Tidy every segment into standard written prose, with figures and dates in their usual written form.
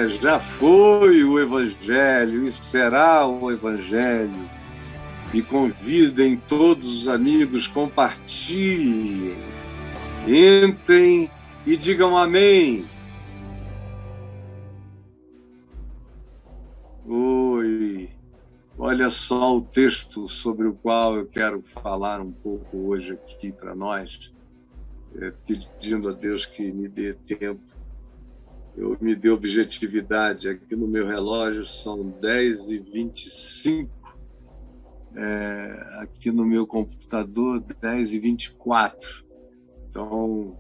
Já foi o Evangelho e será o Evangelho. E convidem todos os amigos, compartilhem, entrem e digam amém. Oi, olha só o texto sobre o qual eu quero falar um pouco hoje aqui para nós, pedindo a Deus que me dê tempo. Eu me dê objetividade. Aqui no meu relógio são 10h25. Aqui no meu computador, 10h24. Então,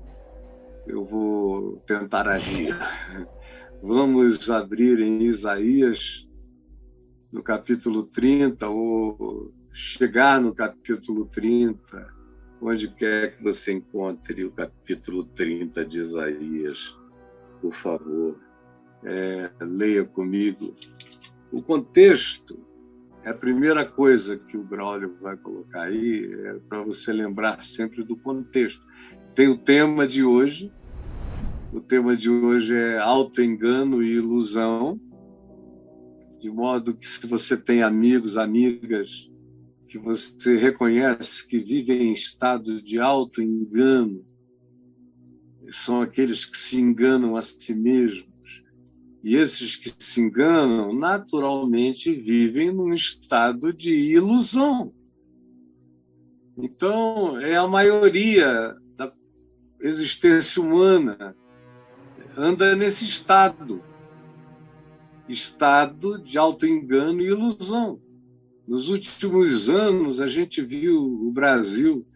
eu vou tentar agir. Vamos abrir em Isaías, no capítulo 30, ou chegar no capítulo 30, onde quer que você encontre o capítulo 30 de Isaías. Por favor, leia comigo. O contexto é a primeira coisa que o Braulio vai colocar aí, para você lembrar sempre do contexto. Tem o tema de hoje. O tema de hoje é autoengano e ilusão, de modo que, se você tem amigos, amigas, que você reconhece que vivem em estado de autoengano, são aqueles que se enganam a si mesmos. E esses que se enganam, naturalmente, vivem num estado de ilusão. Então, a maioria da existência humana anda nesse estado de autoengano e ilusão. Nos últimos anos, a gente viu o Brasil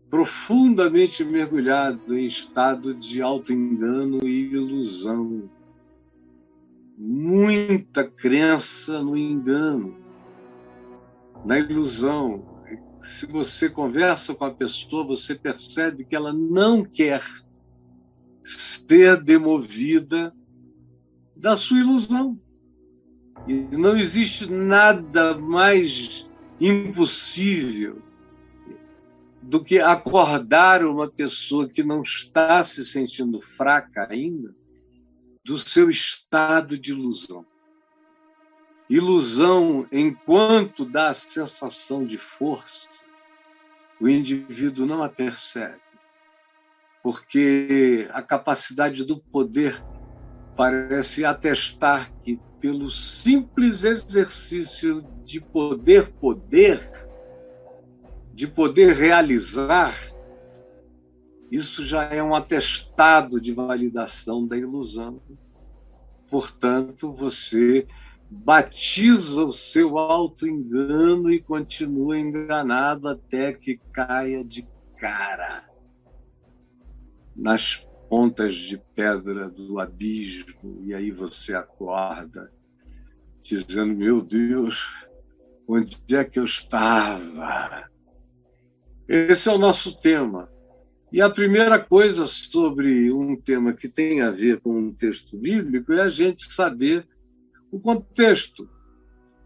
profundamente mergulhado em estado de autoengano e ilusão. Muita crença no engano, na ilusão. Se você conversa com a pessoa, você percebe que ela não quer ser demovida da sua ilusão. E não existe nada mais impossível do que acordar uma pessoa que não está se sentindo fraca ainda do seu estado de ilusão. Ilusão, enquanto dá a sensação de força, o indivíduo não a percebe, porque a capacidade do poder parece atestar que, pelo simples exercício de poder realizar, isso já é um atestado de validação da ilusão. Portanto, você batiza o seu autoengano e continua enganado até que caia de cara nas pontas de pedra do abismo, e aí você acorda dizendo: meu Deus, onde é que eu estava? Esse é o nosso tema. E a primeira coisa sobre um tema que tem a ver com um texto bíblico é a gente saber o contexto.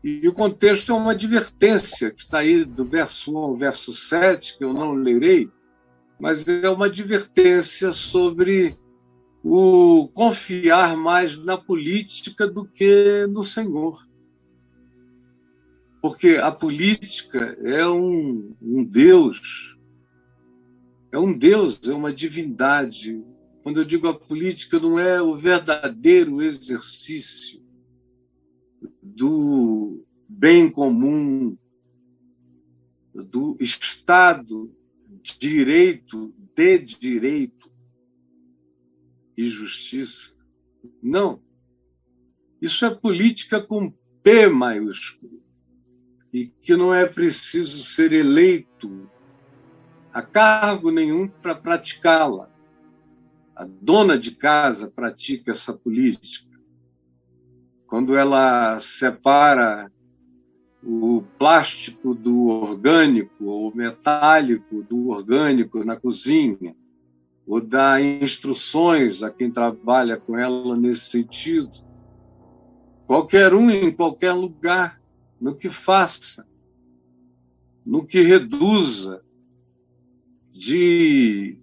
E o contexto é uma advertência, que está aí do verso 1 ao verso 7, que eu não lerei, mas é uma advertência sobre o confiar mais na política do que no Senhor. Porque a política é um Deus, é uma divindade. Quando eu digo a política, não é o verdadeiro exercício do bem comum, do Estado de direito e justiça. Não. Isso é política com P maiúsculo, e que não é preciso ser eleito a cargo nenhum para praticá-la. A dona de casa pratica essa política. Quando ela separa o plástico do orgânico, ou o metálico do orgânico na cozinha, ou dá instruções a quem trabalha com ela nesse sentido, qualquer um, em qualquer lugar, no que faça, no que reduza de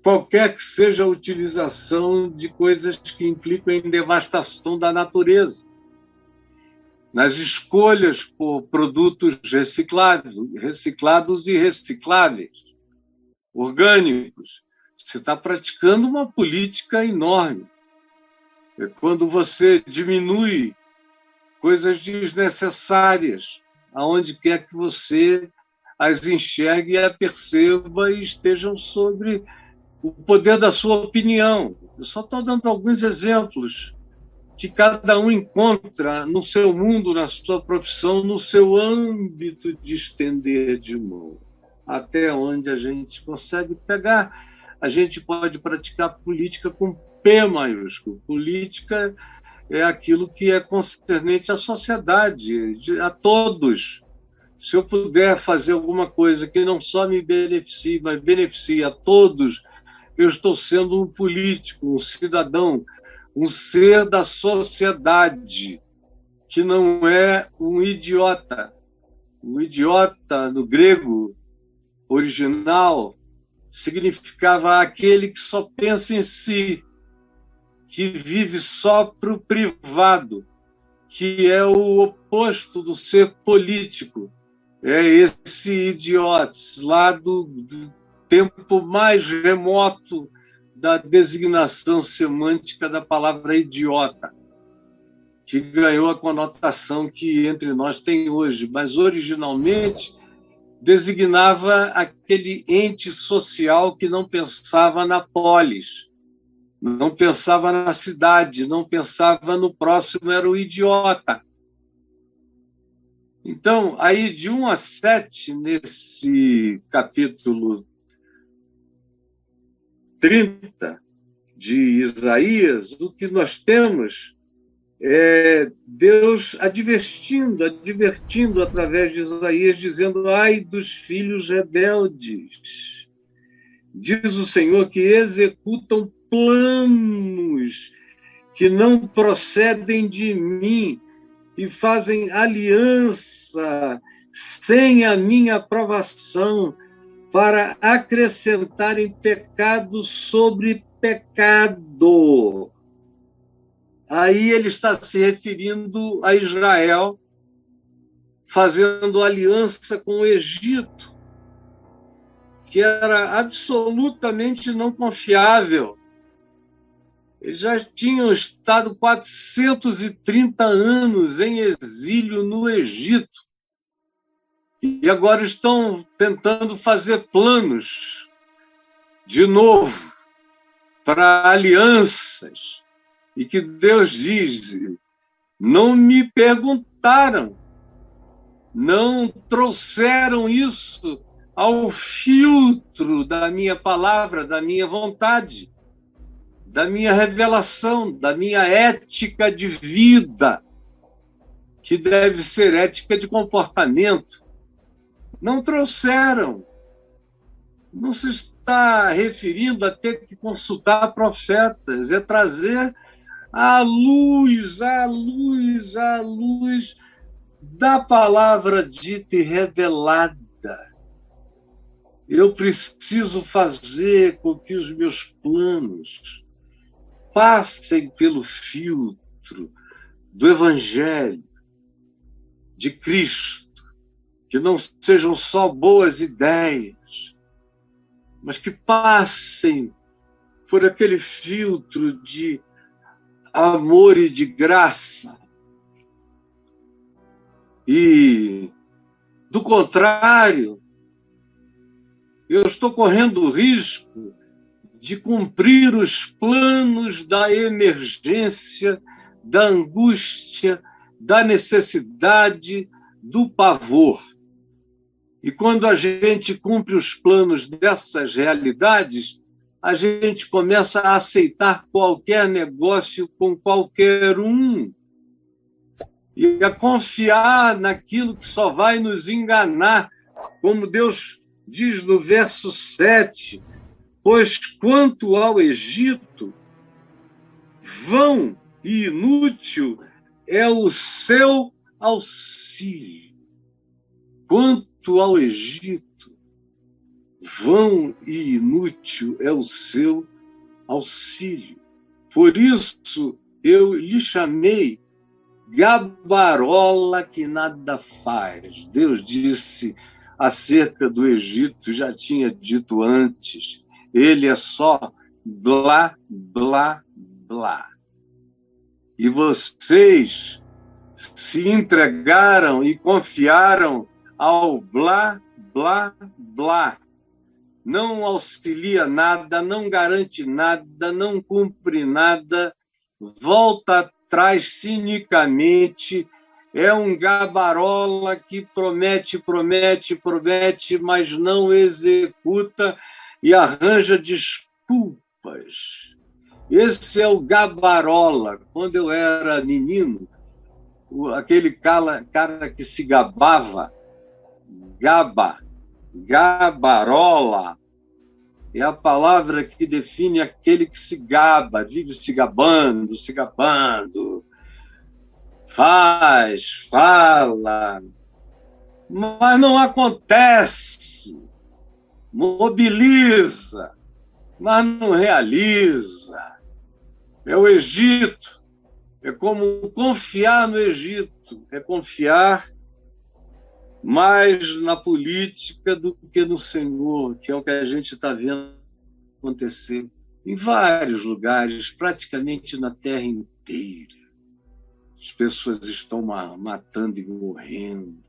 qualquer que seja a utilização de coisas que implicam em devastação da natureza, nas escolhas por produtos reciclados e recicláveis, orgânicos. Você está praticando uma política enorme. É quando você diminui coisas desnecessárias, aonde quer que você as enxergue e a perceba e estejam sobre o poder da sua opinião. Eu só estou dando alguns exemplos que cada um encontra no seu mundo, na sua profissão, no seu âmbito de estender de mão. Até onde a gente consegue pegar. A gente pode praticar política com P maiúsculo. Política é aquilo que é concernente à sociedade, a todos. Se eu puder fazer alguma coisa que não só me beneficie, mas beneficie a todos, eu estou sendo um político, um cidadão, um ser da sociedade, que não é um idiota. O idiota, no grego original, significava aquele que só pensa em si, que vive só para o privado, que é o oposto do ser político. É esse idiotes lá do tempo mais remoto da designação semântica da palavra idiota, que ganhou a conotação que entre nós tem hoje, mas originalmente designava aquele ente social que não pensava na polis, não pensava na cidade, não pensava no próximo, era o idiota. Então, aí de 1 a 7, nesse capítulo 30 de Isaías, o que nós temos é Deus advertindo através de Isaías, dizendo: ai dos filhos rebeldes, diz o Senhor, que executam planos que não procedem de mim e fazem aliança sem a minha aprovação para acrescentarem pecado sobre pecado. Aí ele está se referindo a Israel fazendo aliança com o Egito, que era absolutamente não confiável. Eles já tinham estado 430 anos em exílio no Egito e agora estão tentando fazer planos de novo para alianças. E que Deus diz: não me perguntaram, não trouxeram isso ao filtro da minha palavra, da minha vontade, da minha revelação, da minha ética de vida, que deve ser ética de comportamento. Não trouxeram. Não se está referindo a ter que consultar profetas, é trazer a luz da palavra dita e revelada. Eu preciso fazer com que os meus planos passem pelo filtro do Evangelho de Cristo, que não sejam só boas ideias, mas que passem por aquele filtro de amor e de graça. E, do contrário, eu estou correndo o risco de cumprir os planos da emergência, da angústia, da necessidade, do pavor. E quando a gente cumpre os planos dessas realidades, a gente começa a aceitar qualquer negócio com qualquer um e a confiar naquilo que só vai nos enganar, como Deus diz no verso 7, pois quanto ao Egito, vão e inútil é o seu auxílio. Quanto ao Egito, vão e inútil é o seu auxílio. Por isso eu lhe chamei gabarola que nada faz. Deus disse acerca do Egito, já tinha dito antes, ele é só blá, blá, blá. E vocês se entregaram e confiaram ao blá, blá, blá. Não auxilia nada, não garante nada, não cumpre nada, volta atrás cinicamente, é um gabarola que promete, promete, promete, mas não executa e arranja desculpas. Esse é o gabarola. Quando eu era menino, aquele cara que se gabava, gabarola, é a palavra que define aquele que se gaba, vive se gabando, faz, fala, mas não acontece, mobiliza, mas não realiza. É o Egito, é como confiar no Egito, é confiar mais na política do que no Senhor, que é o que a gente está vendo acontecer em vários lugares, praticamente na terra inteira. As pessoas estão matando e morrendo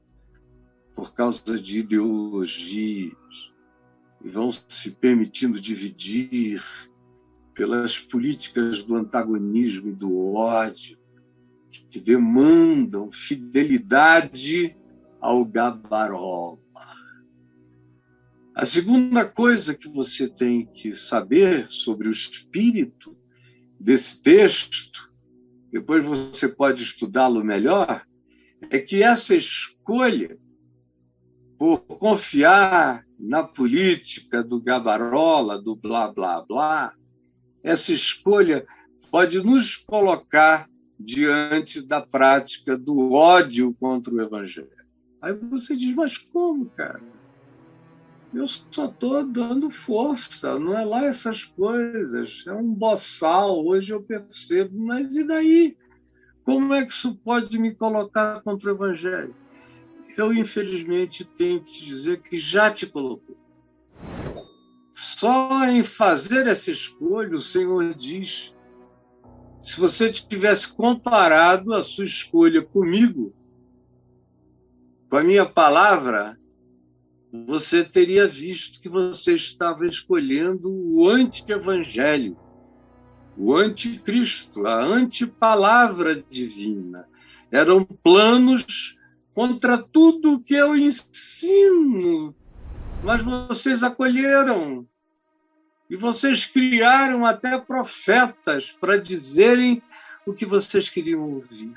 por causa de ideologias e vão se permitindo dividir pelas políticas do antagonismo e do ódio, que demandam fidelidade ao gabarola. A segunda coisa que você tem que saber sobre o espírito desse texto, depois você pode estudá-lo melhor, é que essa escolha por confiar na política do gabarola, do blá, blá, blá, essa escolha pode nos colocar diante da prática do ódio contra o Evangelho. Aí você diz, mas como, cara? Eu só estou dando força, não é lá essas coisas, é um boçal, hoje eu percebo, mas e daí? Como é que isso pode me colocar contra o Evangelho? Eu, infelizmente, tenho que te dizer que já te colocou. Só em fazer essa escolha, o Senhor diz, se você tivesse comparado a sua escolha comigo, com a minha palavra, você teria visto que você estava escolhendo o anti-evangelho, o anticristo, a antipalavra divina. Eram planos contra tudo que eu ensino, mas vocês acolheram. E vocês criaram até profetas para dizerem o que vocês queriam ouvir.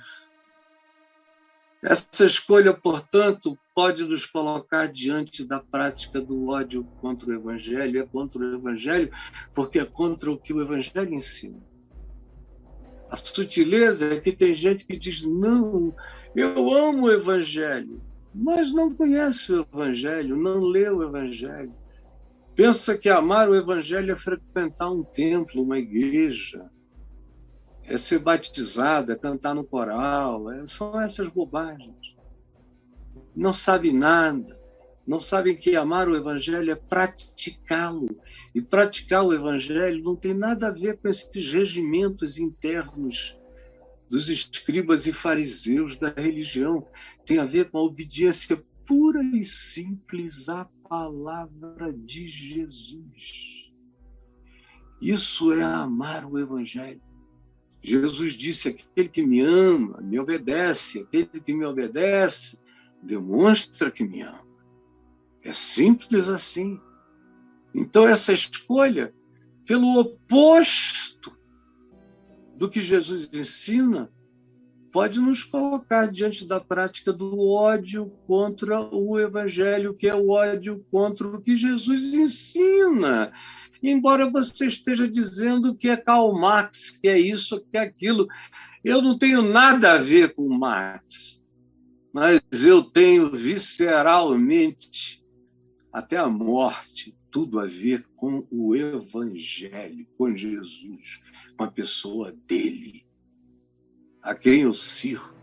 Essa escolha, portanto, pode nos colocar diante da prática do ódio contra o Evangelho. É contra o Evangelho porque é contra o que o Evangelho ensina. A sutileza é que tem gente que diz, não, eu amo o Evangelho, mas não conhece o Evangelho, não lê o Evangelho. Pensa que amar o Evangelho é frequentar um templo, uma igreja, é ser batizado, é cantar no coral, são essas bobagens. Não sabe nada, não sabem que amar o Evangelho é praticá-lo. E praticar o Evangelho não tem nada a ver com esses regimentos internos dos escribas e fariseus da religião. Tem a ver com a obediência pura e simples à palavra de Jesus. Isso é amar o Evangelho. Jesus disse, aquele que me ama, me obedece. Aquele que me obedece, demonstra que me ama. É simples assim. Então, essa escolha, pelo oposto do que Jesus ensina, pode nos colocar diante da prática do ódio contra o Evangelho, que é o ódio contra o que Jesus ensina. Embora você esteja dizendo que é Karl Marx, que é isso, que é aquilo. Eu não tenho nada a ver com Marx, mas eu tenho visceralmente, até a morte, tudo a ver com o Evangelho, com Jesus, com a pessoa dele, a quem eu sirvo,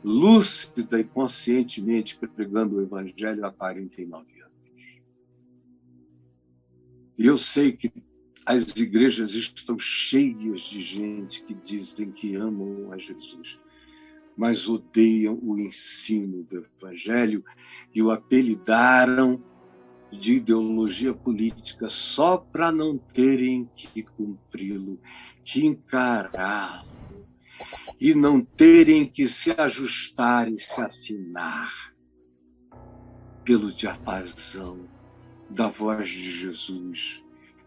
lúcida e conscientemente pregando o Evangelho há 49 anos. E eu sei que as igrejas estão cheias de gente que dizem que amam a Jesus, mas odeiam o ensino do Evangelho e o apelidaram de ideologia política só para não terem que cumpri-lo, que encará-lo, e não terem que se ajustar e se afinar pelo diapasão da voz de Jesus,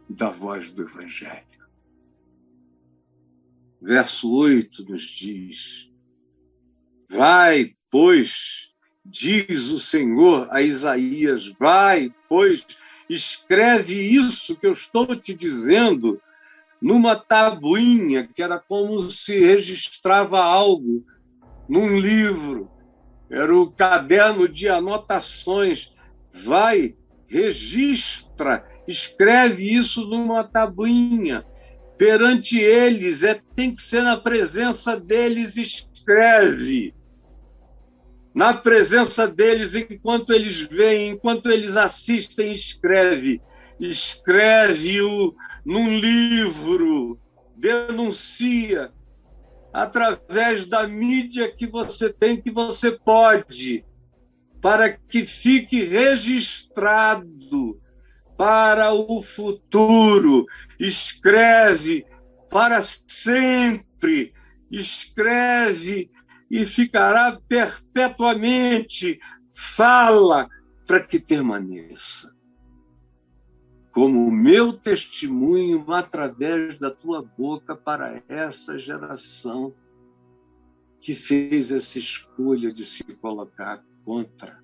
da voz do Evangelho. Verso 8 nos diz: vai, pois, diz o Senhor a Isaías, vai, pois, escreve isso que eu estou te dizendo numa tabuinha, que era como se registrava algo num livro. Era o caderno de anotações. Vai, registra, escreve isso numa tabuinha. Perante eles, tem que ser na presença deles, escreve. Na presença deles, enquanto eles veem, enquanto eles assistem, escreve. Escreve-o num livro, denuncia, através da mídia que você tem, que você pode, para que fique registrado para o futuro. Escreve para sempre, escreve e ficará perpetuamente. Fala para que permaneça como o meu testemunho através da tua boca para essa geração que fez essa escolha de se colocar contra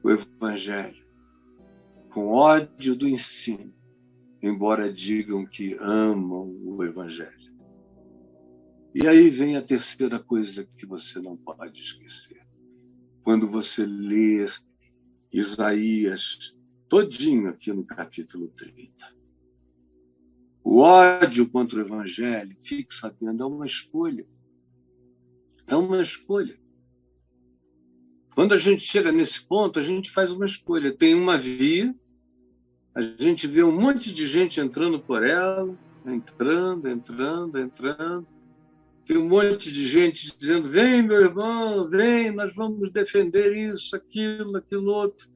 o Evangelho, com ódio do ensino, embora digam que amam o Evangelho. E aí vem a terceira coisa que você não pode esquecer. Quando você ler Isaías todinho aqui no capítulo 30. O ódio contra o Evangelho, fique sabendo, é uma escolha. É uma escolha. Quando a gente chega nesse ponto, a gente faz uma escolha. Tem uma via, a gente vê um monte de gente entrando por ela, entrando. Tem um monte de gente dizendo, vem, meu irmão, vem, nós vamos defender isso, aquilo outro.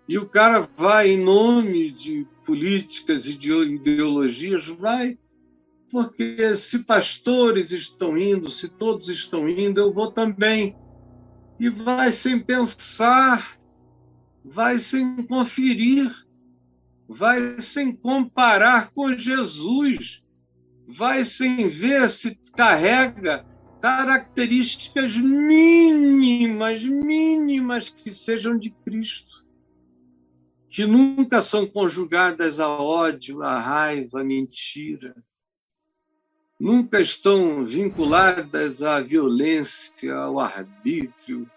E o cara vai, em nome de políticas e de ideologias, vai, porque se pastores estão indo, se todos estão indo, eu vou também. E vai sem pensar, vai sem conferir, vai sem comparar com Jesus, vai sem ver se carrega características mínimas que sejam de Cristo, que nunca são conjugadas a ódio, a raiva, a mentira, nunca estão vinculadas à violência, ao arbítrio,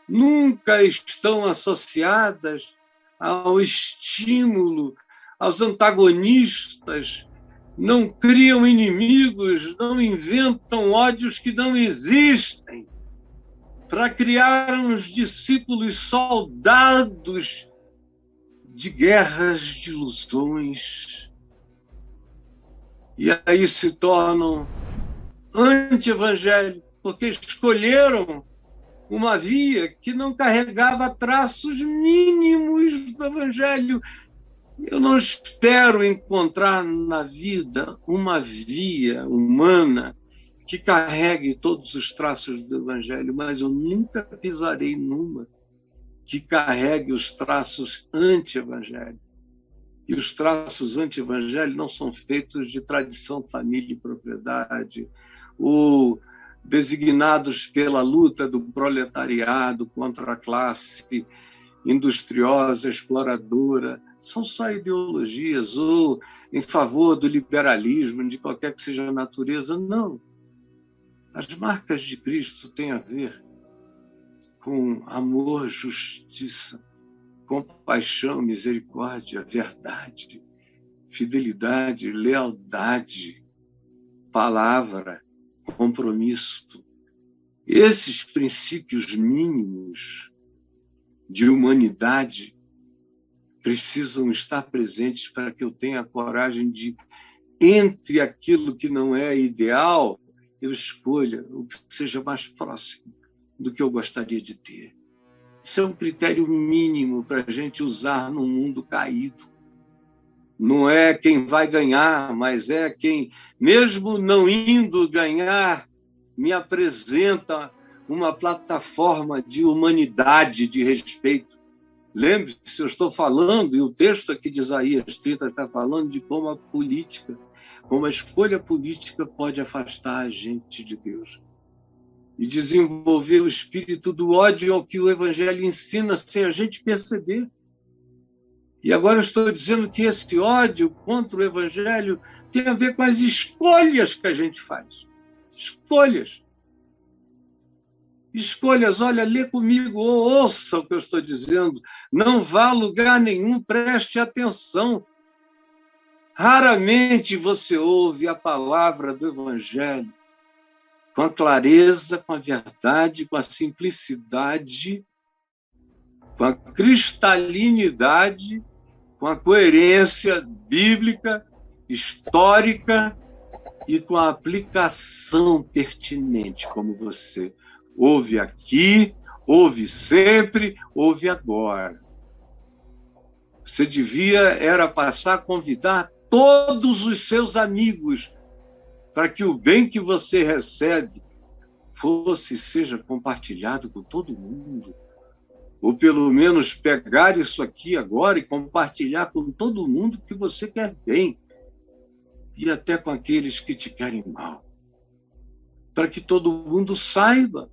nunca estão associadas ao estímulo, aos antagonistas, não criam inimigos, não inventam ódios que não existem, para criar uns discípulos soldados de guerras de ilusões. E aí se tornam anti-evangélicos, porque escolheram uma via que não carregava traços mínimos do evangelho. Eu não espero encontrar na vida uma via humana que carregue todos os traços do evangelho, mas eu nunca pisarei numa que carregue os traços anti-evangelho. E os traços anti-evangelho não são feitos de tradição, família e propriedade, ou designados pela luta do proletariado contra a classe industriosa, exploradora. São só ideologias, ou em favor do liberalismo, de qualquer que seja a natureza. Não. As marcas de Cristo têm a ver com amor, justiça, compaixão, misericórdia, verdade, fidelidade, lealdade, palavra, compromisso. Esses princípios mínimos de humanidade precisam estar presentes para que eu tenha a coragem de, entre aquilo que não é ideal, eu escolha o que seja mais próximo do que eu gostaria de ter. Isso é um critério mínimo para a gente usar num mundo caído. Não é quem vai ganhar, mas é quem, mesmo não indo ganhar, me apresenta uma plataforma de humanidade, de respeito. Lembre-se, eu estou falando, e o texto aqui de Isaías 30 está falando de como a política, como a escolha política pode afastar a gente de Deus e desenvolver o espírito do ódio ao que o Evangelho ensina sem a gente perceber. E agora eu estou dizendo que esse ódio contra o Evangelho tem a ver com as escolhas que a gente faz. Escolhas. Escolhas, olha, lê comigo, ouça o que eu estou dizendo. Não vá a lugar nenhum, preste atenção. Raramente você ouve a palavra do Evangelho com a clareza, com a verdade, com a simplicidade, com a cristalinidade, com a coerência bíblica, histórica e com a aplicação pertinente, como você ouve aqui, ouve sempre, ouve agora. Você era passar a convidar todos os seus amigos para que o bem que você recebe seja compartilhado com todo mundo. Ou pelo menos pegar isso aqui agora e compartilhar com todo mundo que você quer bem. E até com aqueles que te querem mal. Para que todo mundo saiba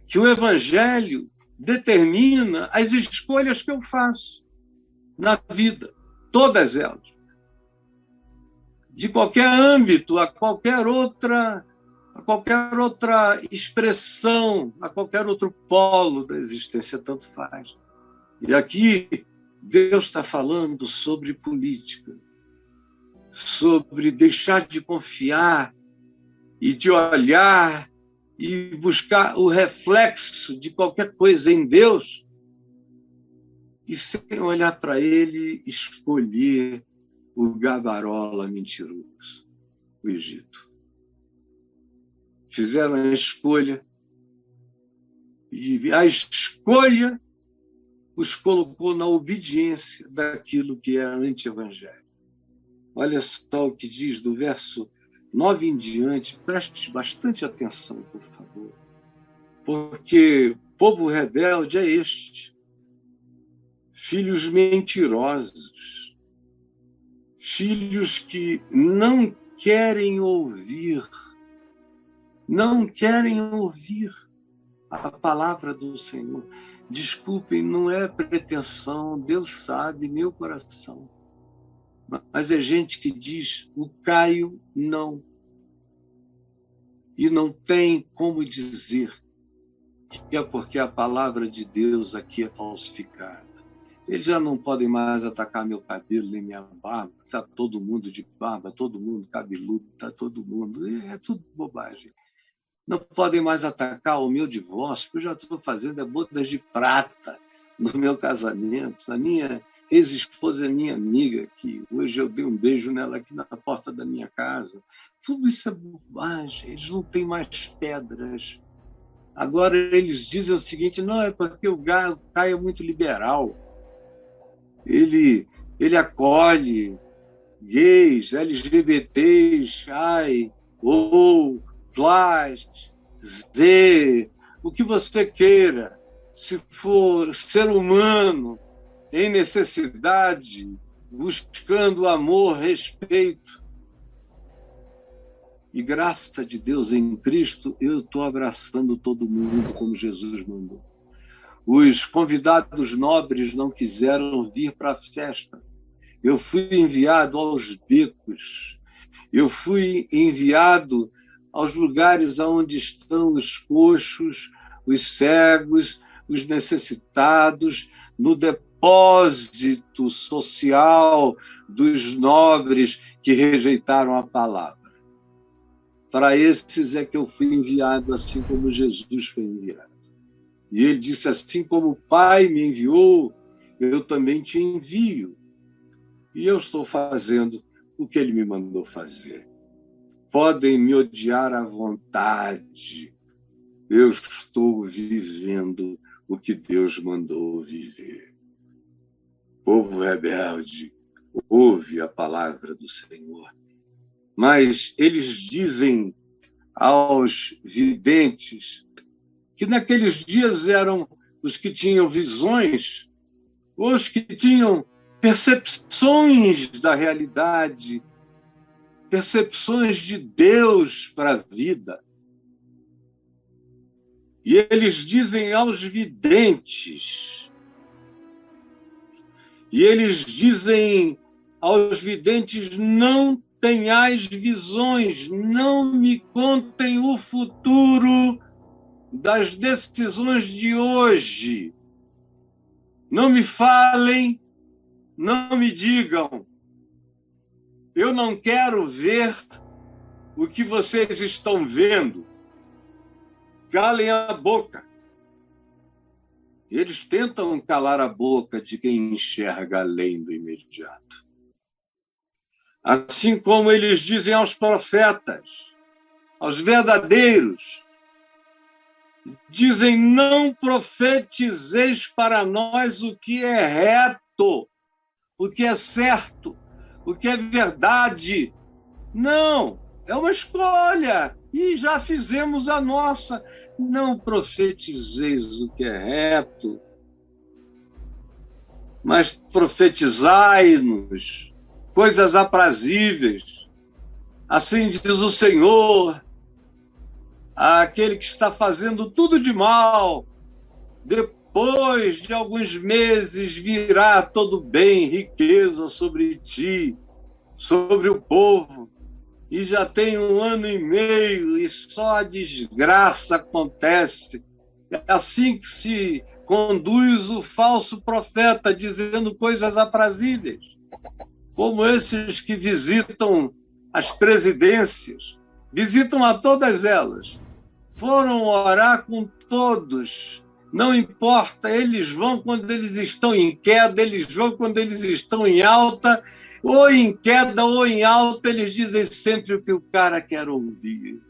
que o Evangelho determina as escolhas que eu faço na vida, todas elas. De qualquer âmbito, a qualquer outra expressão, a qualquer outro polo da existência, tanto faz. E aqui Deus está falando sobre política, sobre deixar de confiar e de olhar e buscar o reflexo de qualquer coisa em Deus e, sem olhar para ele, escolher o gabarola mentiroso, o Egito. Fizeram a escolha e a escolha os colocou na obediência daquilo que é anti-evangelho. Olha só o que diz do verso 9 em diante, preste bastante atenção, por favor, porque povo rebelde é este, filhos mentirosos, filhos que não querem ouvir a palavra do Senhor. Desculpem, não é pretensão, Deus sabe meu coração. Mas é gente que diz, o Caio não. E não tem como dizer que é porque a palavra de Deus aqui é falsificada. Eles já não podem mais atacar meu cabelo nem minha barba, está todo mundo de barba, todo mundo cabeludo, está todo mundo. É tudo bobagem. Não podem mais atacar o meu divórcio, porque eu já estou fazendo bodas de prata no meu casamento. A minha ex-esposa é minha amiga, que hoje eu dei um beijo nela aqui na porta da minha casa. Tudo isso é bobagem, eles não têm mais pedras. Agora eles dizem o seguinte, não, é porque o Caio é muito liberal. Ele acolhe gays, LGBTs, plus, Z, o que você queira. Se for ser humano em necessidade, buscando amor, respeito e graça de Deus em Cristo, eu estou abraçando todo mundo como Jesus mandou. Os convidados nobres não quiseram vir para a festa. Eu fui enviado aos becos. Eu fui enviado aos lugares onde estão os coxos, os cegos, os necessitados, no depósito social dos nobres que rejeitaram a palavra. Para esses é que eu fui enviado, assim como Jesus foi enviado. E ele disse, assim como o Pai me enviou, eu também te envio. E eu estou fazendo o que ele me mandou fazer. Podem me odiar à vontade. Eu estou vivendo o que Deus mandou viver. Povo rebelde, ouve a palavra do Senhor. Mas eles dizem aos videntes, que naqueles dias eram os que tinham visões, os que tinham percepções da realidade, percepções de Deus para a vida. E eles dizem aos videntes, não tenhais visões, não me contem o futuro das decisões de hoje. Não me falem, não me digam. Eu não quero ver o que vocês estão vendo. Calem a boca. Eles tentam calar a boca de quem enxerga além do imediato. Assim como eles dizem aos profetas, aos verdadeiros, dizem, não profetizeis para nós o que é reto, o que é certo, o que é verdade. Não, é uma escolha e já fizemos a nossa. Não profetizeis o que é reto, mas profetizai-nos coisas aprazíveis. Assim diz o Senhor, aquele que está fazendo tudo de mal, depois de alguns meses virá todo bem, riqueza sobre ti, sobre o povo, e já tem 1 ano e meio e só a desgraça acontece. É assim que se conduz o falso profeta, dizendo coisas aprazíveis, como esses que visitam as presidências, visitam a todas elas, foram orar com todos, não importa, eles vão quando eles estão em queda, eles vão quando eles estão em alta, ou em queda ou em alta, eles dizem sempre o que o cara quer ouvir.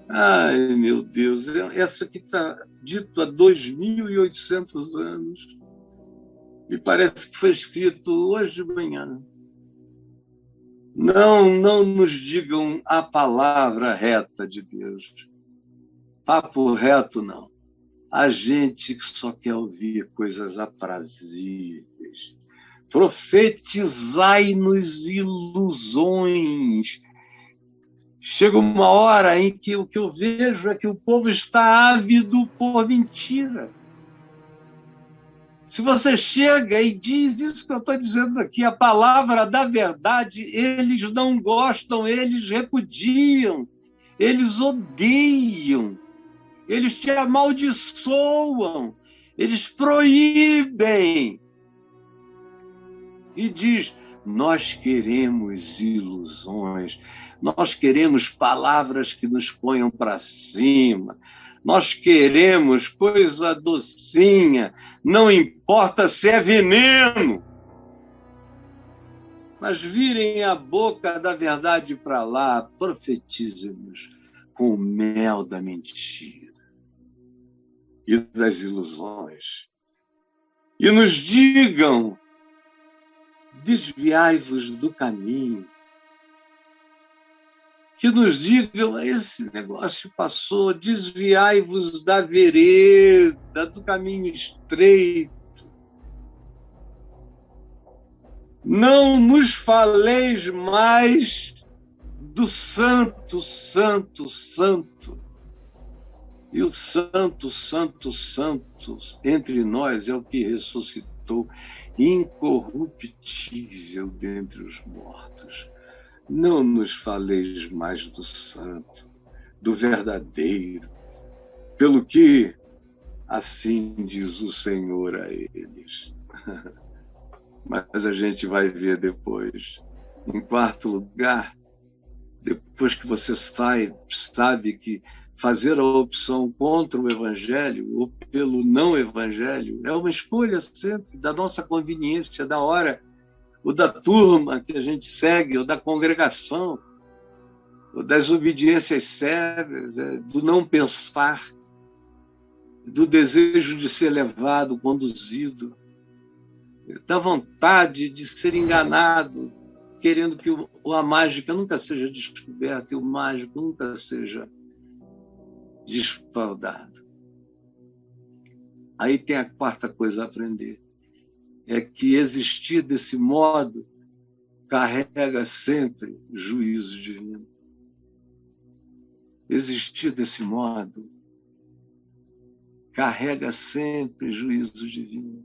Ai, meu Deus, essa aqui está dito há 2.800 anos, e parece que foi escrito hoje de manhã. Não nos digam a palavra reta de Deus. Papo reto, não. A gente que só quer ouvir coisas aprazíveis. Profetizai-nos ilusões. Chega uma hora em que o que eu vejo é que o povo está ávido por mentira. Se você chega e diz isso que eu estou dizendo aqui, a palavra da verdade, eles não gostam, eles repudiam, eles odeiam, eles te amaldiçoam, eles proíbem. E diz, nós queremos ilusões, nós queremos palavras que nos ponham para cima, nós queremos coisa docinha, não importa se é veneno. Mas virem a boca da verdade para lá, profetizem-nos com o mel da mentira e das ilusões. E nos digam, desviai-vos do caminho. Que nos digam, esse negócio passou, desviai-vos da vereda, do caminho estreito. Não nos faleis mais do santo, santo, santo. E o santo, santo, santo entre nós é o que ressuscitou, incorruptível dentre os mortos. Não nos faleis mais do santo, do verdadeiro, pelo que assim diz o Senhor a eles. Mas a gente vai ver depois. Em quarto lugar, depois que você sabe que fazer a opção contra o Evangelho ou pelo não Evangelho é uma escolha sempre da nossa conveniência, da hora, ou da turma que a gente segue, ou da congregação, ou das obediências cegas, do não pensar, do desejo de ser levado, conduzido, da vontade de ser enganado, querendo que a mágica nunca seja descoberta e o mágico nunca seja desfaldado. Aí tem a quarta coisa a aprender, é que existir desse modo carrega sempre juízo divino. Existir desse modo carrega sempre juízo divino.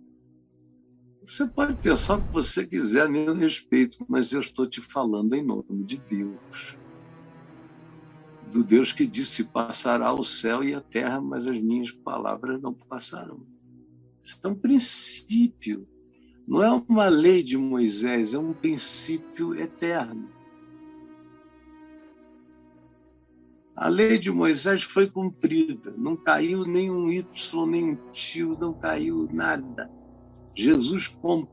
Você pode pensar o que você quiser a meu respeito, mas eu estou te falando em nome de Deus. Do Deus que disse: passará o céu e a terra, mas as minhas palavras não passarão. Isso é um princípio. Não é uma lei de Moisés, é um princípio eterno. A lei de Moisés foi cumprida, não caiu nenhum Y, nenhum tio, não caiu nada. Jesus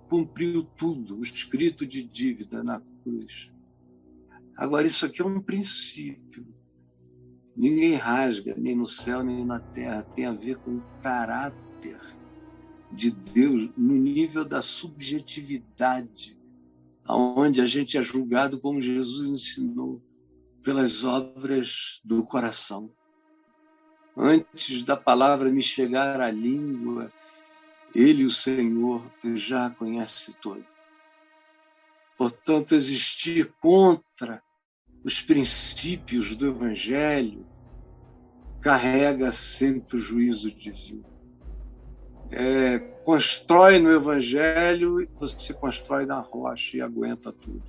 cumpriu tudo, o escrito de dívida na cruz. Agora, isso aqui é um princípio. Ninguém rasga, nem no céu, nem na terra. Tem a ver com o caráter de Deus no nível da subjetividade, onde a gente é julgado como Jesus ensinou, pelas obras do coração. Antes da palavra me chegar à língua, Ele, o Senhor, já a conhece todo. Portanto, existir contra os princípios do Evangelho carrega sempre o juízo divino. Constrói no Evangelho, você constrói na rocha e aguenta tudo.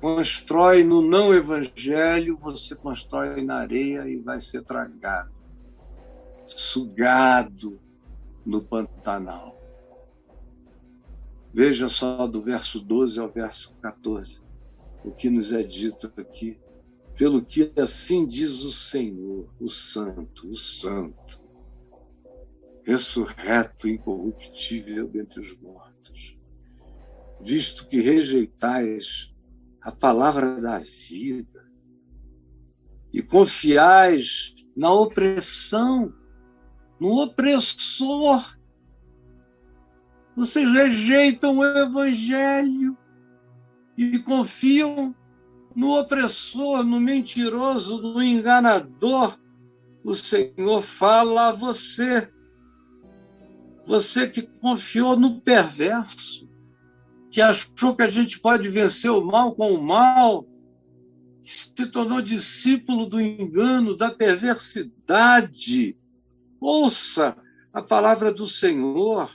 Constrói no não Evangelho, você constrói na areia e vai ser tragado, sugado no Pantanal. Veja só do verso 12 ao verso 14, o que nos é dito aqui. Pelo que assim diz o Senhor, o Santo, ressurreto, incorruptível dentre os mortos, visto que rejeitais a palavra da vida e confiais na opressão, no opressor. Vocês rejeitam o Evangelho e confiam no opressor, no mentiroso, no enganador. O Senhor fala a você. Você que confiou no perverso, que achou que a gente pode vencer o mal com o mal, que se tornou discípulo do engano, da perversidade. Ouça a palavra do Senhor,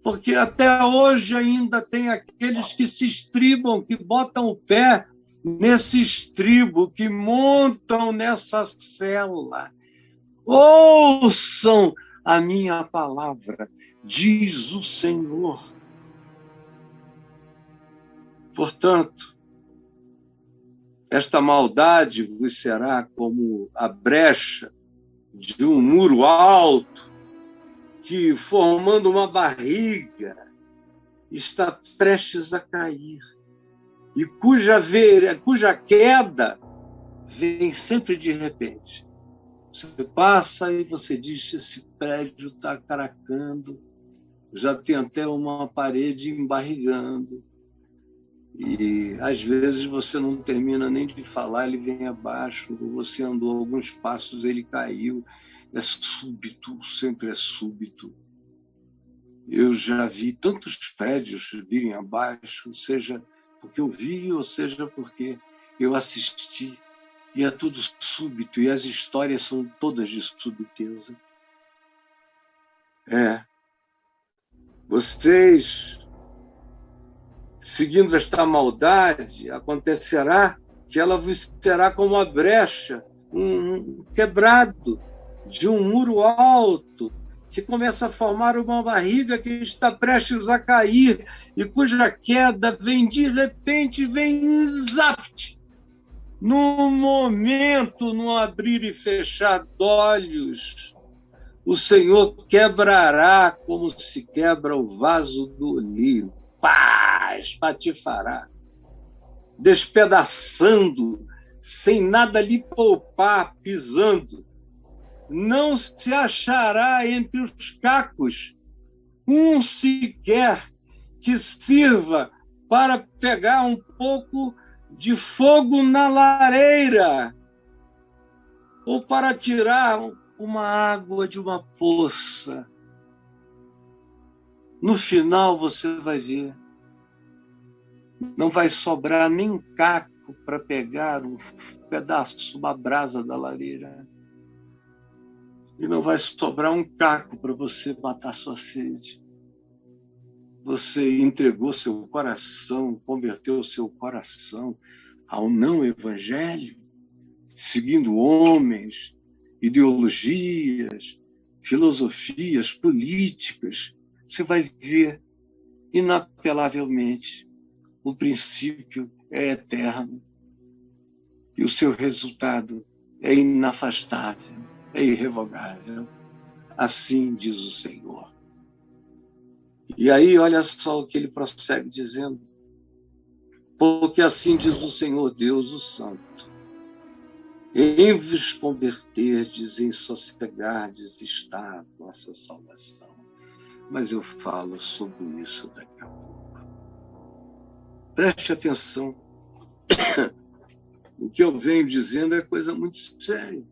porque até hoje ainda tem aqueles que se estribam, que botam o pé nesse estribo, que montam nessa cela. Ouçam a minha palavra, diz o Senhor. Portanto, esta maldade vos será como a brecha de um muro alto que, formando uma barriga, está prestes a cair e cuja queda vem sempre de repente. Você passa e você diz: esse prédio está caracando, já tem até uma parede embarrigando. E, às vezes, você não termina nem de falar, ele vem abaixo, você andou alguns passos, ele caiu. É súbito, sempre é súbito. Eu já vi tantos prédios virem abaixo, seja porque eu vi, ou seja porque eu assisti. E é tudo súbito, e as histórias são todas de subteza. Vocês, seguindo esta maldade, acontecerá que ela vos será como a brecha, um quebrado de um muro alto que começa a formar uma barriga que está prestes a cair e cuja queda vem de repente, vem zapt. Num momento, no abrir e fechar de olhos, o Senhor quebrará como se quebra o vaso do olivo. Pá, espatifará, despedaçando, sem nada lhe poupar, pisando. Não se achará entre os cacos um sequer que sirva para pegar um pouco de fogo na lareira ou para tirar uma água de uma poça. No final você vai ver, não vai sobrar nem um caco para pegar um pedaço, uma brasa da lareira. E não vai sobrar um caco para você matar sua sede. Você entregou seu coração, converteu seu coração ao não evangelho, seguindo homens, ideologias, filosofias, políticas. Você vai ver, inapelavelmente, o princípio é eterno e o seu resultado é inafastável, é irrevogável. Assim diz o Senhor. E aí, olha só o que ele prossegue dizendo. Porque assim diz o Senhor Deus, o Santo. Em vos converterdes, em sossegardes está a vossa salvação. Mas eu falo sobre isso daqui a pouco. Preste atenção. O que eu venho dizendo é coisa muito séria.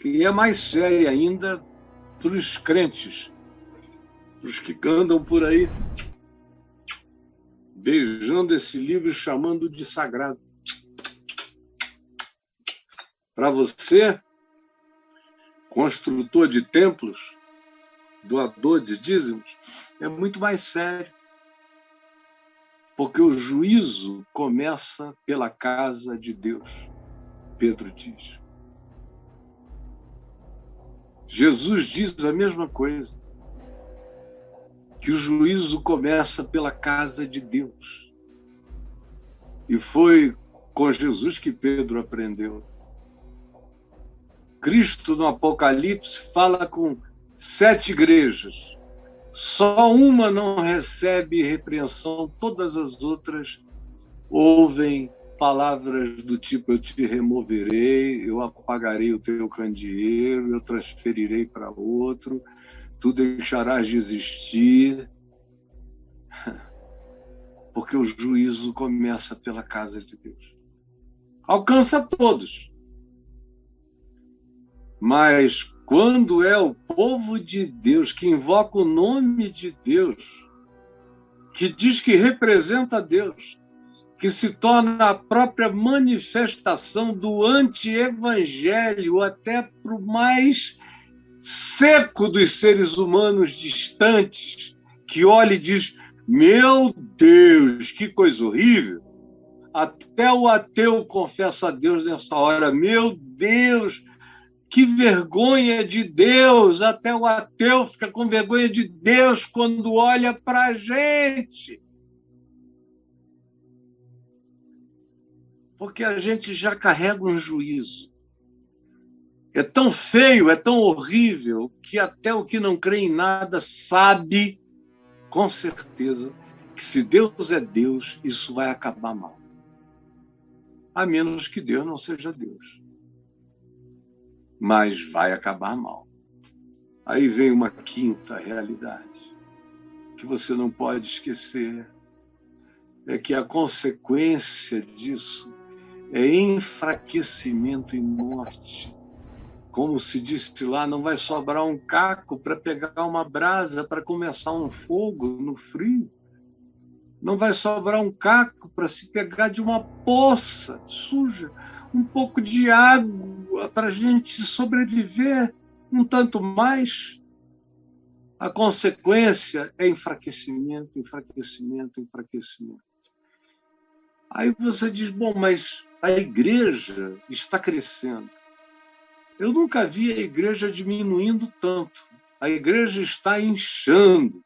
E é mais séria ainda para os crentes, para os que andam por aí, beijando esse livro e chamando de sagrado. Para você, construtor de templos, doador de dízimos, é muito mais sério. Porque o juízo começa pela casa de Deus, Pedro diz. Jesus diz a mesma coisa, que o juízo começa pela casa de Deus. E foi com Jesus que Pedro aprendeu. Cristo, no Apocalipse, fala com 7 igrejas. Só uma não recebe repreensão, todas as outras ouvem palavras do tipo: eu te removerei, eu apagarei o teu candeeiro, eu transferirei para outro, tu deixarás de existir. Porque o juízo começa pela casa de Deus. Alcança todos. Mas quando é o povo de Deus que invoca o nome de Deus, que diz que representa Deus, que se torna a própria manifestação do anti-evangelho até para o mais seco dos seres humanos distantes, que olha e diz: meu Deus, que coisa horrível. Até o ateu confessa a Deus nessa hora: meu Deus, que vergonha de Deus. Até o ateu fica com vergonha de Deus quando olha para a gente. Porque a gente já carrega um juízo. É tão feio, é tão horrível, que até o que não crê em nada sabe, com certeza, que se Deus é Deus, isso vai acabar mal. A menos que Deus não seja Deus. Mas vai acabar mal. Aí vem uma quinta realidade, que você não pode esquecer, é que a consequência disso é enfraquecimento e morte. Como se disse lá, não vai sobrar um caco para pegar uma brasa, para começar um fogo no frio. Não vai sobrar um caco para se pegar de uma poça suja, um pouco de água para a gente sobreviver, um tanto mais. A consequência é enfraquecimento, enfraquecimento, enfraquecimento. Aí você diz, bom, mas a igreja está crescendo. Eu nunca vi a igreja diminuindo tanto. A igreja está inchando,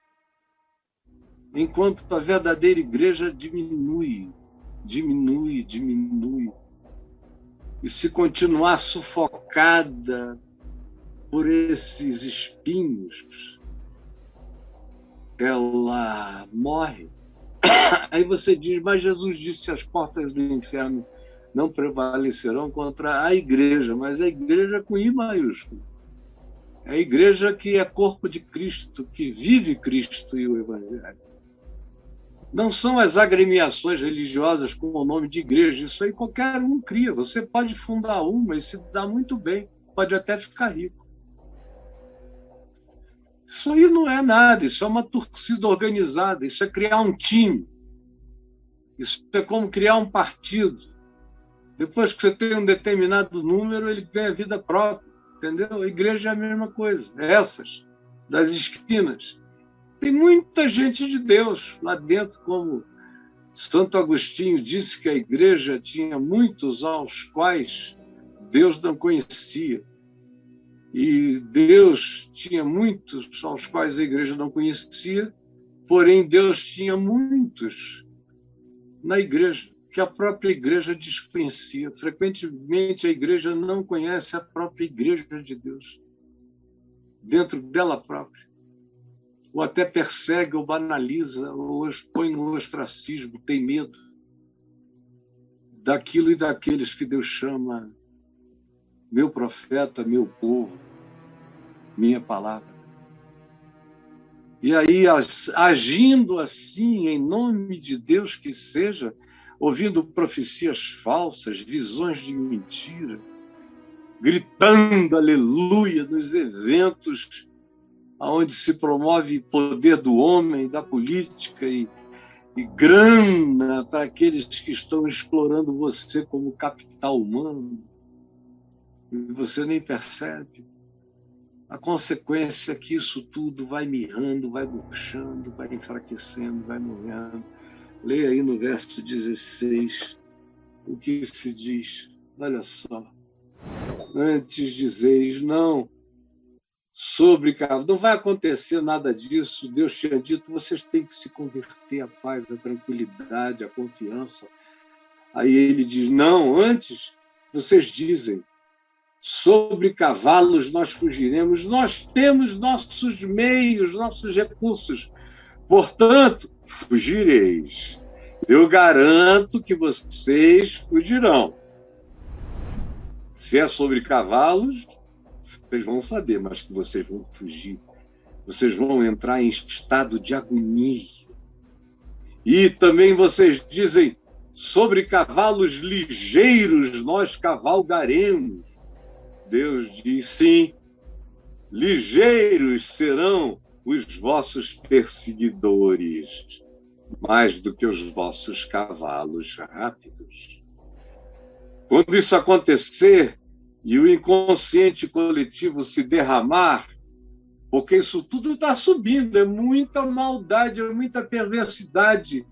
enquanto a verdadeira igreja diminui. E se continuar sufocada por esses espinhos, ela morre. Aí você diz, mas Jesus disse, as portas do inferno não prevalecerão contra a igreja, mas a igreja com I maiúsculo. É a igreja que é corpo de Cristo, que vive Cristo e o Evangelho. Não são as agremiações religiosas com o nome de igreja, isso aí qualquer um cria. Você pode fundar uma e se dá muito bem, pode até ficar rico. Isso aí não é nada, isso é uma torcida organizada, isso é criar um time. Isso é como criar um partido. Depois que você tem um determinado número, ele ganha vida própria, entendeu? A igreja é a mesma coisa, é essas, das esquinas. Tem muita gente de Deus lá dentro, como Santo Agostinho disse que a igreja tinha muitos aos quais Deus não conhecia. E Deus tinha muitos aos quais a igreja não conhecia, porém Deus tinha muitos na igreja, que a própria igreja desconhecia. Frequentemente a igreja não conhece a própria igreja de Deus, dentro dela própria. Ou até persegue, ou banaliza, ou põe no ostracismo, tem medo daquilo e daqueles que Deus chama meu profeta, meu povo, minha palavra. E aí, agindo assim, em nome de Deus que seja, ouvindo profecias falsas, visões de mentira, gritando aleluia nos eventos onde se promove poder do homem, da política e grana para aqueles que estão explorando você como capital humano. E você nem percebe. A consequência é que isso tudo vai mirrando, vai murchando, vai enfraquecendo, vai morrendo. Leia aí no verso 16 o que se diz. Olha só. Antes dizeis, não, não vai acontecer nada disso. Deus tinha dito, vocês têm que se converter à paz, à tranquilidade, à confiança. Aí ele diz, não, antes vocês dizem, sobre cavalos nós fugiremos, nós temos nossos meios, nossos recursos, portanto, fugireis. Eu garanto que vocês fugirão. Se é sobre cavalos, vocês vão saber, mas que vocês vão fugir. Vocês vão entrar em estado de agonia. E também vocês dizem, sobre cavalos ligeiros nós cavalgaremos. Deus diz, sim, ligeiros serão os vossos perseguidores, mais do que os vossos cavalos rápidos. Quando isso acontecer e o inconsciente coletivo se derramar, porque isso tudo está subindo, é muita maldade, é muita perversidade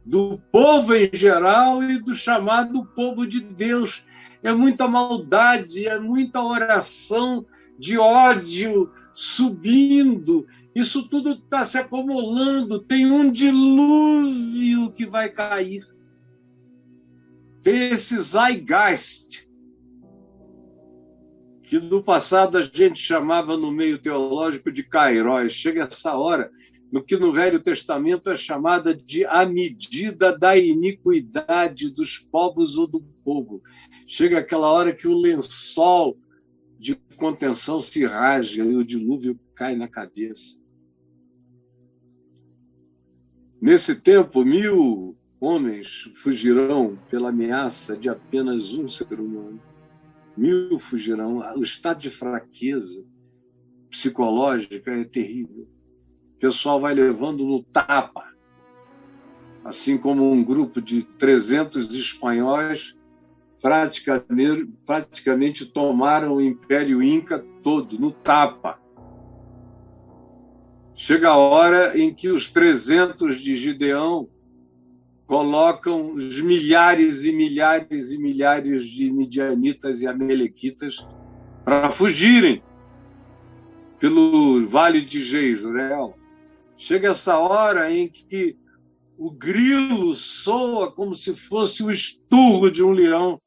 do povo em geral e do chamado povo de Deus. É muita maldade, é muita oração de ódio subindo. Isso tudo está se acumulando. Tem um dilúvio que vai cair. Tem esse zeitgeist, que no passado a gente chamava no meio teológico de kairós. Chega essa hora, no que no Velho Testamento é chamada de a medida da iniquidade dos povos ou do povo. Chega aquela hora que o lençol de contenção se rasga e o dilúvio cai na cabeça. Nesse tempo, 1000 homens fugirão pela ameaça de apenas um ser humano. 1000 fugirão. O estado de fraqueza psicológica é terrível. O pessoal vai levando no tapa, assim como um grupo de 300 espanhóis praticamente tomaram o Império Inca todo, no tapa. Chega a hora em que os 300 de Gideão colocam os milhares e milhares e milhares de midianitas e amalequitas para fugirem pelo vale de Jezreel. Chega essa hora em que o grilo soa como se fosse o esturro de um leão,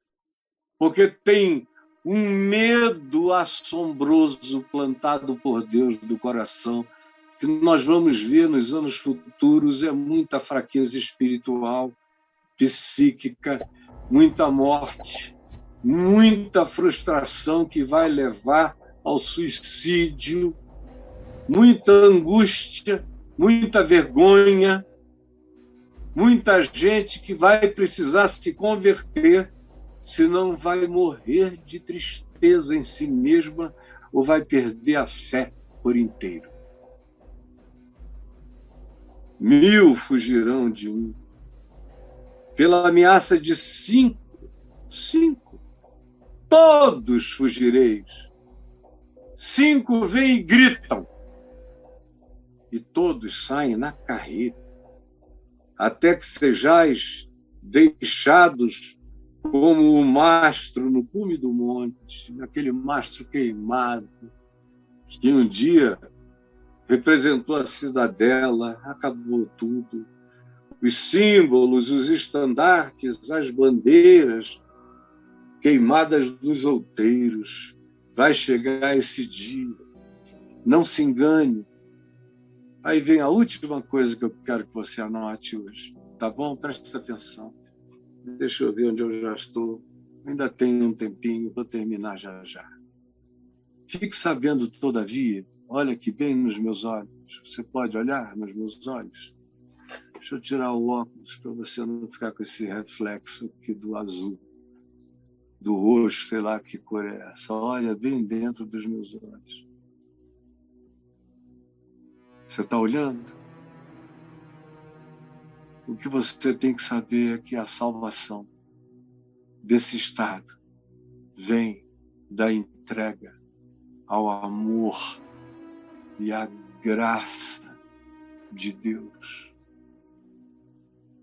porque tem um medo assombroso plantado por Deus do coração, que nós vamos ver nos anos futuros, é muita fraqueza espiritual, psíquica, muita morte, muita frustração que vai levar ao suicídio, muita angústia, muita vergonha, muita gente que vai precisar se converter, senão vai morrer de tristeza em si mesma ou vai perder a fé por inteiro. 1000 fugirão de um. Pela ameaça de 5, todos fugireis. 5 vêm e gritam, e todos saem na carreira, até que sejais deixados como o mastro no cume do monte, aquele mastro queimado, que um dia representou a cidadela, acabou tudo. Os símbolos, os estandartes, as bandeiras queimadas dos outeiros. Vai chegar esse dia. Não se engane. Aí vem a última coisa que eu quero que você anote hoje. Tá bom? Preste atenção. Deixa eu ver onde eu já estou. Ainda tenho um tempinho, vou terminar já já. Fique sabendo, todavia, olha aqui bem nos meus olhos. Você pode olhar nos meus olhos? Deixa eu tirar o óculos para você não ficar com esse reflexo aqui do azul, do roxo, sei lá que cor é essa. Olha bem dentro dos meus olhos. Você está olhando? O que você tem que saber é que a salvação desse estado vem da entrega ao amor e à graça de Deus.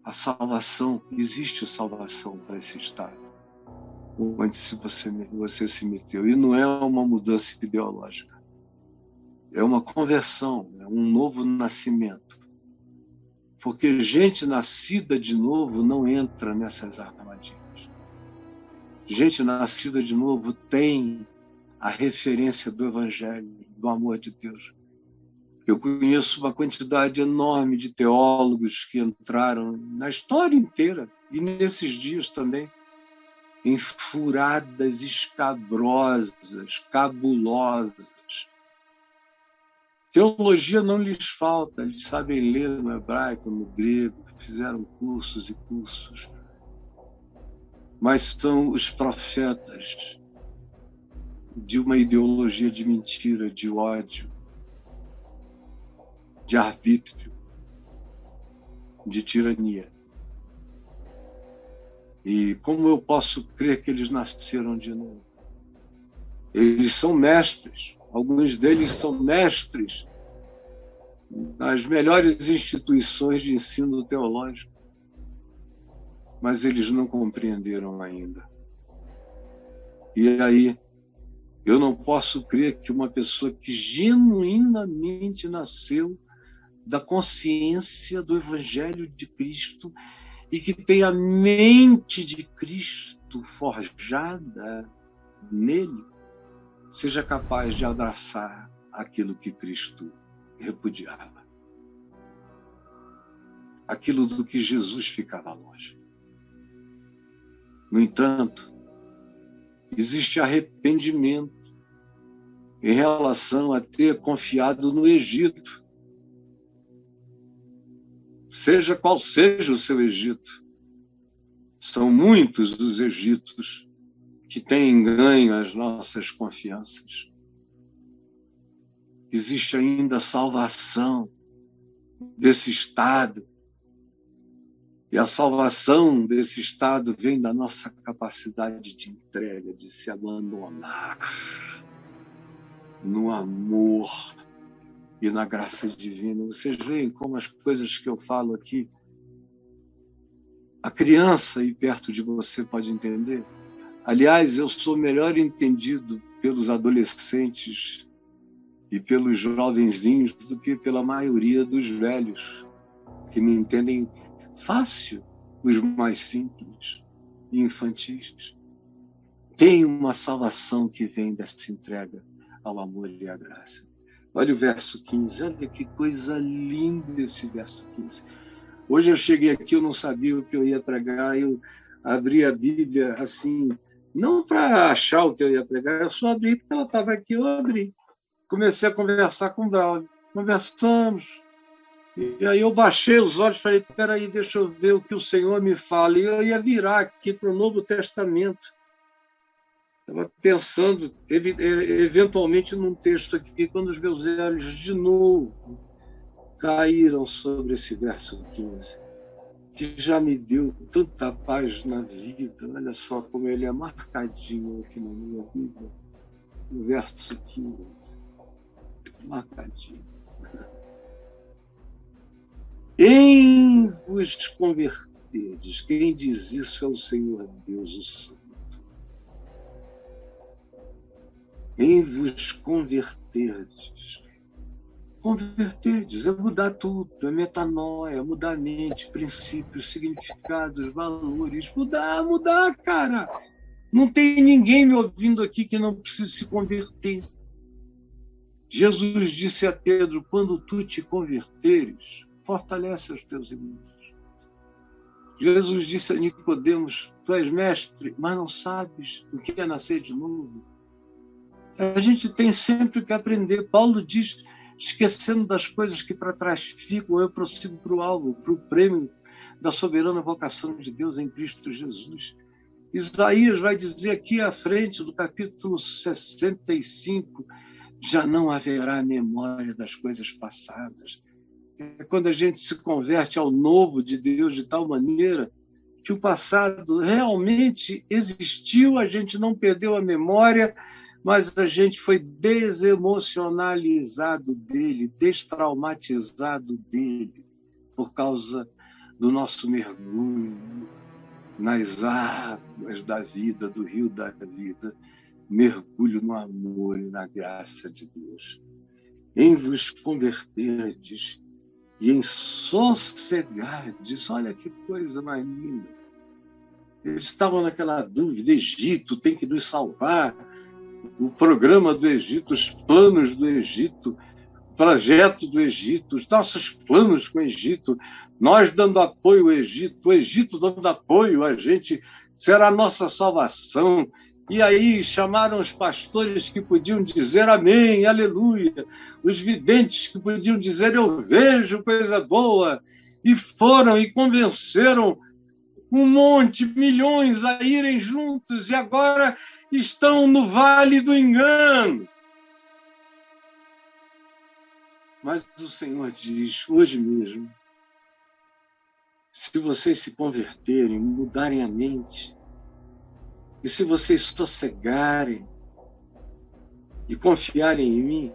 A salvação, existe salvação para esse estado, onde você se meteu. E não é uma mudança ideológica. É uma conversão, é um novo nascimento. Porque gente nascida de novo não entra nessas armadilhas. Gente nascida de novo tem a referência do Evangelho, do amor de Deus. Eu conheço uma quantidade enorme de teólogos que entraram na história inteira, e nesses dias também, em furadas escabrosas, cabulosas. Teologia não lhes falta, eles sabem ler no hebraico, no grego, fizeram cursos e cursos. Mas são os profetas de uma ideologia de mentira, de ódio, de arbítrio, de tirania. E como eu posso crer que eles nasceram de novo? Eles são mestres, alguns deles são mestres nas melhores instituições de ensino teológico, mas eles não compreenderam ainda. E aí, eu não posso crer que uma pessoa que genuinamente nasceu da consciência do Evangelho de Cristo e que tem a mente de Cristo forjada nele, seja capaz de abraçar aquilo que Cristo repudiava. Aquilo do que Jesus ficava longe. No entanto, existe arrependimento em relação a ter confiado no Egito. Seja qual seja o seu Egito, são muitos os Egitos que têm ganho as nossas confianças. Existe ainda a salvação desse estado, e a salvação desse estado vem da nossa capacidade de entrega, de se abandonar no amor e na graça divina. Vocês veem como as coisas que eu falo aqui A criança aí perto de você pode entender. Aliás, eu sou melhor entendido pelos adolescentes e pelos jovenzinhos do que pela maioria dos velhos, que me entendem fácil, os mais simples e infantis. Tem uma salvação que vem dessa entrega ao amor e à graça. Olha o verso 15, olha que coisa linda esse verso 15. Hoje eu cheguei aqui, eu não sabia o que eu ia pregar, eu abri a Bíblia assim, não para achar o que eu ia pregar, eu só abri porque ela estava aqui, eu abri. Comecei a conversar com o Braulio, conversamos, e aí eu baixei os olhos e falei, peraí, deixa eu ver o que o Senhor me fala, e eu ia virar aqui para o Novo Testamento. Estava pensando, eventualmente, num texto aqui, quando os meus olhos de novo caíram sobre esse verso 15, que já me deu tanta paz na vida. Olha só como ele é marcadinho aqui na minha vida. No verso 15. Marcadinho. Em vos converterdes. Quem diz isso é o Senhor Deus, o Santo. Em vos converterdes. Converterdes é mudar tudo, é metanoia, é mudar a mente, princípios, significados, valores. Mudar, cara. Não tem ninguém me ouvindo aqui que não precise se converter. Jesus disse a Pedro, quando tu te converteres, fortalece os teus irmãos. Jesus disse a Nicodemos, tu és mestre, mas não sabes o que é nascer de novo. A gente tem sempre que aprender. Paulo diz, esquecendo das coisas que para trás ficam, eu prossigo para o alvo, para o prêmio da soberana vocação de Deus em Cristo Jesus. Isaías vai dizer aqui à frente, do capítulo 65, já não haverá memória das coisas passadas. É quando a gente se converte ao novo de Deus de tal maneira que o passado realmente existiu, a gente não perdeu a memória, mas a gente foi desemocionalizado dele, destraumatizado dele, por causa do nosso mergulho nas águas da vida, do rio da vida, mergulho no amor e na graça de Deus. Em vos converterdes e em sossegardes, olha que coisa mais linda. Eles estavam naquela dúvida, Egito tem que nos salvar, o programa do Egito, os planos do Egito, o projeto do Egito, os nossos planos com o Egito, nós dando apoio ao Egito, o Egito dando apoio a gente, será a nossa salvação. E aí chamaram os pastores que podiam dizer amém, aleluia, os videntes que podiam dizer eu vejo coisa boa, e foram e convenceram um monte, milhões a irem juntos, e agora estão no vale do engano. Mas o Senhor diz, hoje mesmo, se vocês se converterem, mudarem a mente, e se vocês sossegarem e confiarem em mim,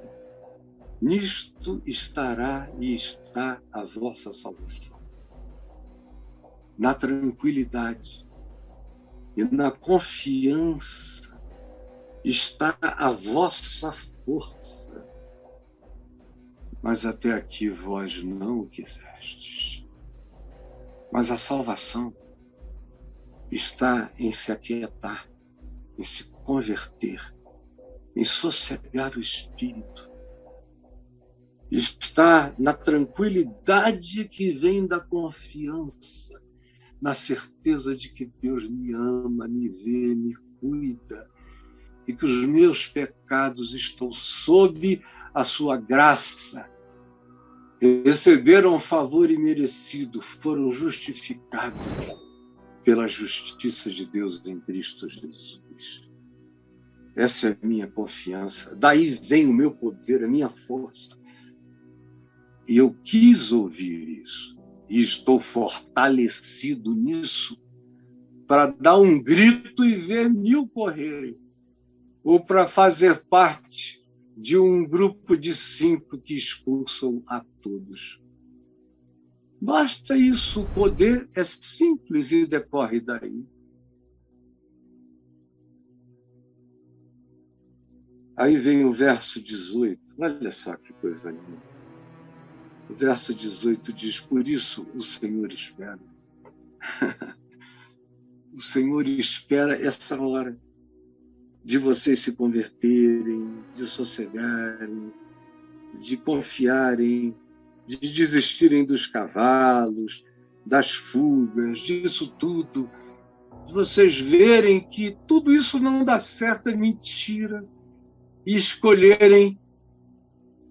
nisto estará e está a vossa salvação. Na tranquilidade e na confiança está a vossa força. Mas até aqui vós não o quisestes. Mas a salvação está em se aquietar, em se converter, em sossegar o espírito. Está na tranquilidade que vem da confiança, na certeza de que Deus me ama, me vê, me cuida, e que os meus pecados estão sob a sua graça. Receberam um favor imerecido, foram justificados pela justiça de Deus em Cristo Jesus. Essa é a minha confiança. Daí vem o meu poder, a minha força. E eu quis ouvir isso. E estou fortalecido nisso para dar um grito e ver 1000 correrem. Ou para fazer parte de um grupo de 5 que expulsam a todos. Basta isso, o poder é simples e decorre daí. Aí vem o verso 18, olha só que coisa linda. O verso 18 diz: por isso o Senhor espera. O Senhor espera essa hora de vocês se converterem, de sossegarem, de confiarem, de desistirem dos cavalos, das fugas, disso tudo, de vocês verem que tudo isso não dá certo, é mentira, e escolherem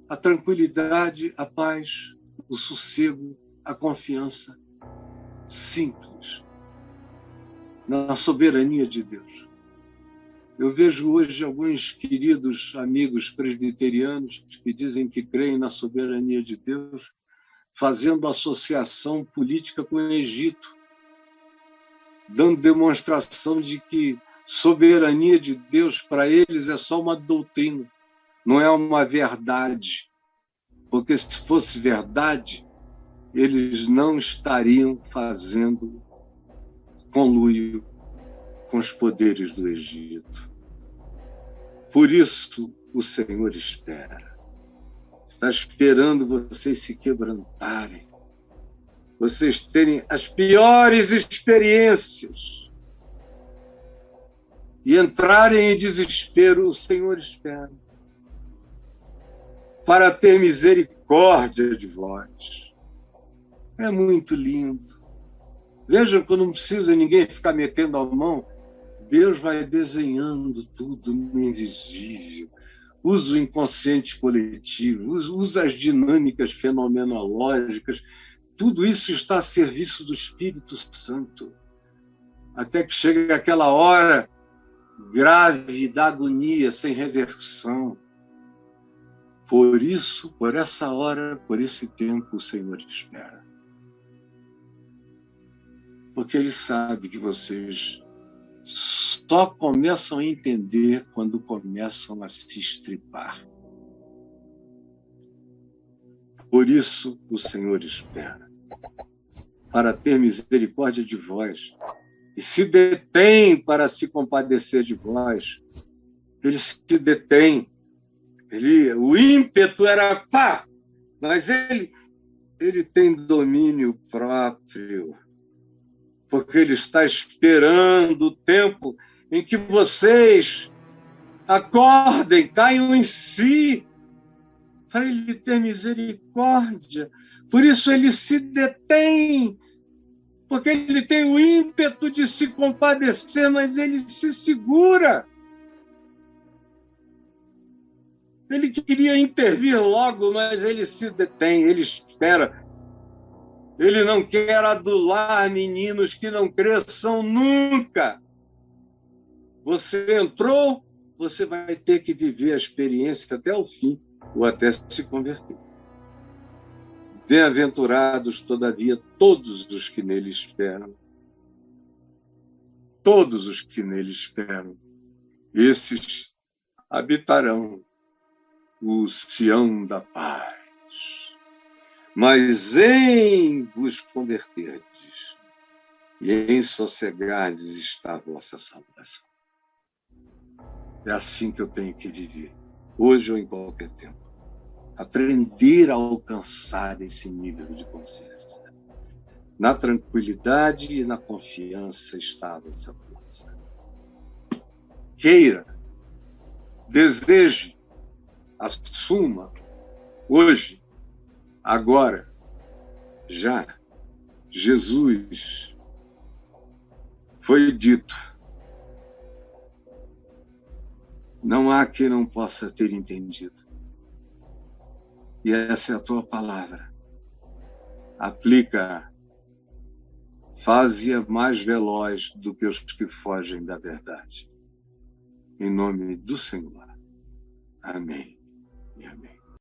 a tranquilidade, a paz, o sossego, a confiança simples na soberania de Deus. Eu vejo hoje alguns queridos amigos presbiterianos que dizem que creem na soberania de Deus, fazendo associação política com o Egito, dando demonstração de que soberania de Deus para eles é só uma doutrina, não é uma verdade. Porque se fosse verdade, eles não estariam fazendo conluio com os poderes do Egito. Por isso o Senhor espera. Está esperando vocês se quebrantarem, vocês terem as piores experiências e entrarem em desespero. O Senhor espera para ter misericórdia de vós. É muito lindo. Vejam que não precisa ninguém ficar metendo a mão. Deus vai desenhando tudo no invisível. Usa o inconsciente coletivo, usa as dinâmicas fenomenológicas. Tudo isso está a serviço do Espírito Santo. Até que chegue aquela hora grave da agonia, sem reversão. Por isso, por essa hora, por esse tempo, o Senhor espera. Porque Ele sabe que vocês só começam a entender quando começam a se estripar. Por isso o Senhor espera, para ter misericórdia de vós, e se detém para se compadecer de vós. Ele se detém. O ímpeto era pá, mas ele tem domínio próprio. Porque ele está esperando o tempo em que vocês acordem, caiam em si, para ele ter misericórdia. Por isso ele se detém, porque ele tem o ímpeto de se compadecer, mas ele se segura. Ele queria intervir logo, mas ele se detém, ele espera. Ele não quer adular meninos que não cresçam nunca. Você entrou, você vai ter que viver a experiência até o fim, ou até se converter. Bem-aventurados, todavia, todos os que nele esperam. Todos os que nele esperam. Esses habitarão o Sião da paz. Mas em vos converterdes e em sossegardes está a vossa salvação. É assim que eu tenho que viver, hoje ou em qualquer tempo. Aprender a alcançar esse nível de consciência. Na tranquilidade e na confiança está a vossa força. Queira, deseje, assuma, hoje, agora, já, Jesus foi dito. Não há quem não possa ter entendido. E essa é a tua palavra. Aplica, faze-a mais veloz do que os que fogem da verdade. Em nome do Senhor. Amém e amém.